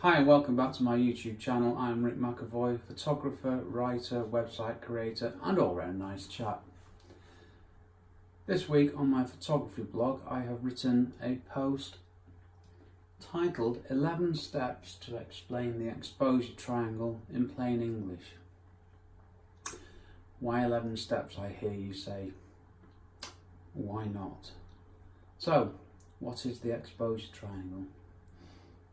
Hi and welcome back to my YouTube channel. I'm Rick McEvoy, photographer, writer, website creator and all round nice chap. This week on my photography blog I have written a post titled 11 Steps to Explain the Exposure Triangle in Plain English. Why 11 steps, I hear you say. Why not? So, what is the exposure triangle?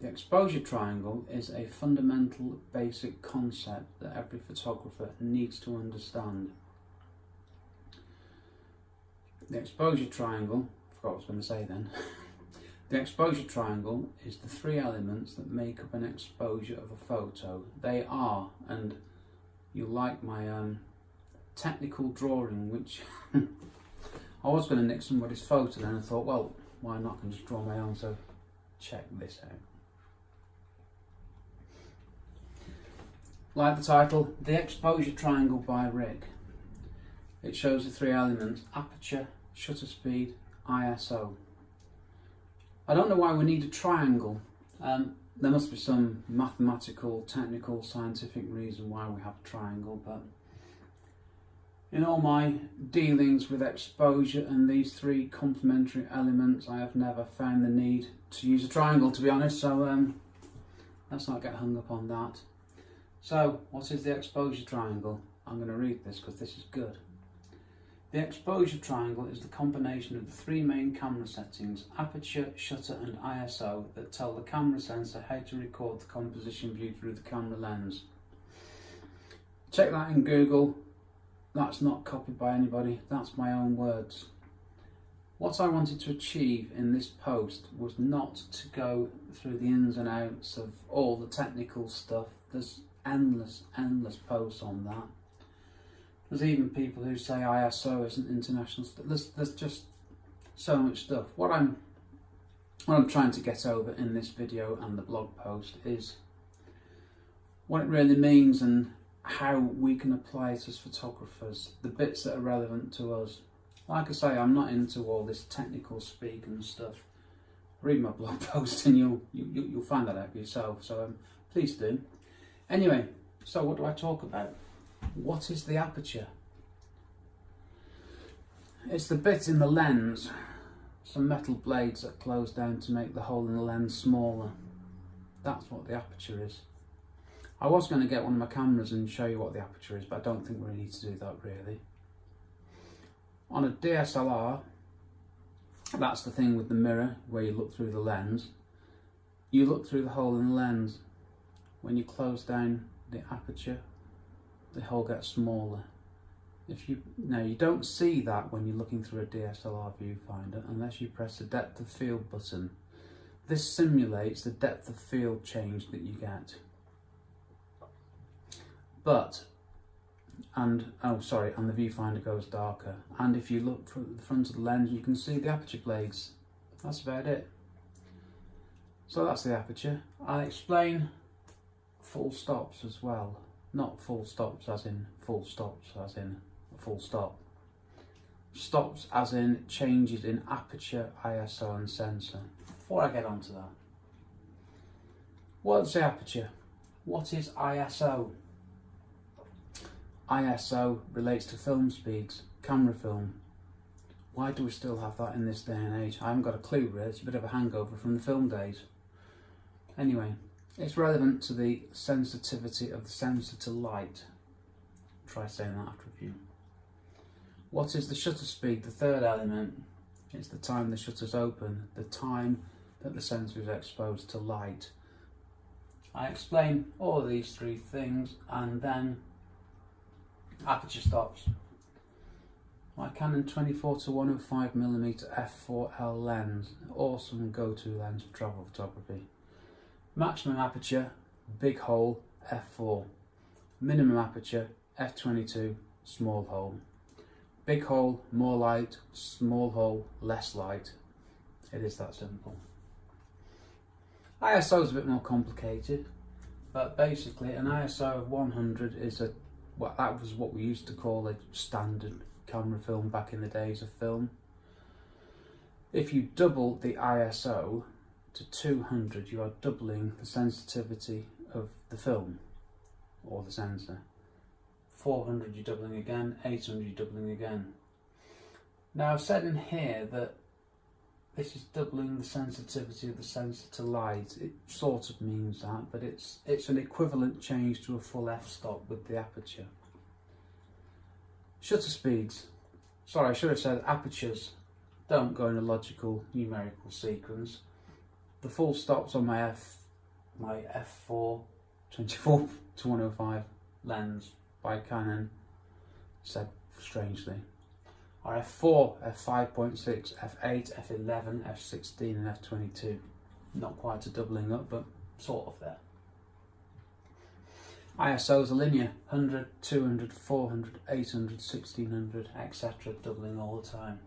The exposure triangle is a fundamental basic concept that every photographer needs to understand. The exposure triangle, I forgot what I was going to say then. The exposure triangle is the three elements that make up an exposure of a photo. They are, and you like my technical drawing, which I was going to nick somebody's photo, then I thought, well, why not? I can just draw my own, so check this out. Like the title, The Exposure Triangle by Rick. It shows the three elements: aperture, shutter speed, ISO. I don't know why we need a triangle. There must be some mathematical, technical, scientific reason why we have a triangle, but in all my dealings with exposure and these three complementary elements, I have never found the need to use a triangle, to be honest, so let's not get hung up on that. So, what is the exposure triangle? I'm going to read this because this is good. The exposure triangle is the combination of the three main camera settings, aperture, shutter and ISO, that tell the camera sensor how to record the composition view through the camera lens. Check that in Google. That's not copied by anybody, that's my own words. What I wanted to achieve in this post was not to go through the ins and outs of all the technical stuff. There's endless posts on that. There's even people who say ISO isn't international stuff. There's just so much stuff. What I'm trying to get over in this video and the blog post is what it really means and how we can apply it as photographers, the bits that are relevant to us. Like I say, I'm not into all this technical speak and stuff. Read my blog post and you'll find that out for yourself, so please do. Anyway, so what do I talk about? What is the aperture? It's the bit in the lens, some metal blades that close down to make the hole in the lens smaller. That's what the aperture is. I was going to get one of my cameras and show you what the aperture is, but I don't think we need to do that really. On a DSLR, that's the thing with the mirror where you look through the lens. You look through the hole in the lens. When you close down the aperture, the hole gets smaller. Now you don't see that when you're looking through a DSLR viewfinder unless you press the depth of field button. This simulates the depth of field change that you get. And the viewfinder goes darker. And if you look through the front of the lens, you can see the aperture blades. That's about it. So that's the aperture. I'll explain full stops as well. Not full stops as in full stops as in full stop. Stops as in changes in aperture, ISO and sensor. Before I get onto that, what's the aperture? What is ISO? ISO relates to film speeds, camera film. Why do we still have that in this day and age? I haven't got a clue really, it's a bit of a hangover from the film days. Anyway, it's relevant to the sensitivity of the sensor to light. Try saying that after a few. What is the shutter speed? The third element. It's the time the shutter's open, the time that the sensor is exposed to light. I explain all of these three things and then aperture stops. My Canon 24-105mm f4L lens, awesome go-to lens for travel photography. Maximum aperture, big hole, f4. Minimum aperture, f22, small hole. Big hole, more light, small hole, less light. It is that simple. ISO is a bit more complicated, but basically an ISO of 100 is that was what we used to call a standard camera film back in the days of film. If you double the ISO, to 200, you are doubling the sensitivity of the film or the sensor. 400 you're doubling again, 800 you're doubling again. Now I've said in here that this is doubling the sensitivity of the sensor to light. It sort of means that, but it's an equivalent change to a full f-stop with the aperture. Shutter speeds. Sorry, I should have said apertures don't go in a logical numerical sequence. The full stops on my f4 24 to 105 lens by Canon, said strangely, are f4, f5.6, f8, f11, f16 and f22. Not quite a doubling up, but sort of there. ISOs are linear, 100, 200, 400, 800, 1600, etc. doubling all the time.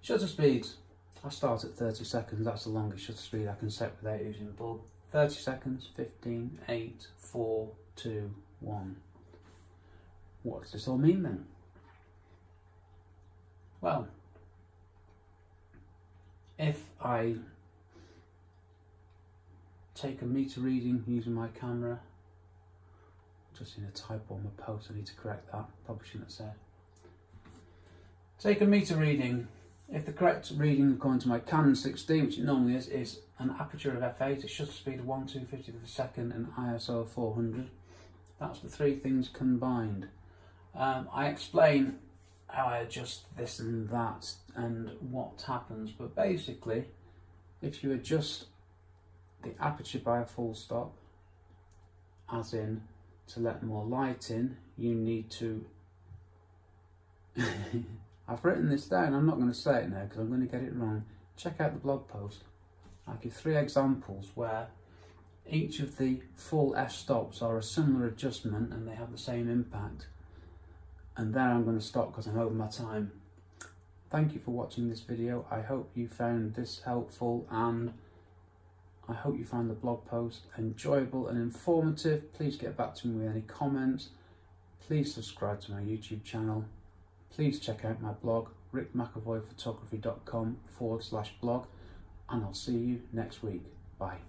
Shutter speeds. I start at 30 seconds, that's the longest shutter speed I can set without using the bulb. 30 seconds, 15, 8, 4, 2, 1. What does this all mean then? Well, if I take a meter reading using my camera, just seen a typo on my post, I need to correct that, probably shouldn't have said. Take a meter reading. If the correct reading according to my Canon 16, which it normally is an aperture of f8, a shutter speed of 1/250th of a second and ISO of 400. That's the three things combined. I explain how I adjust this and that and what happens, but basically if you adjust the aperture by a full stop, as in to let more light in, you need to I've written this down, I'm not going to say it now because I'm going to get it wrong. Check out the blog post. I give 3 examples where each of the full f-stops are a similar adjustment and they have the same impact. And there I'm going to stop because I'm over my time. Thank you for watching this video. I hope you found this helpful and I hope you found the blog post enjoyable and informative. Please get back to me with any comments. Please subscribe to my YouTube channel. Please check out my blog, rickmcavoyphotography.com/blog, and I'll see you next week. Bye.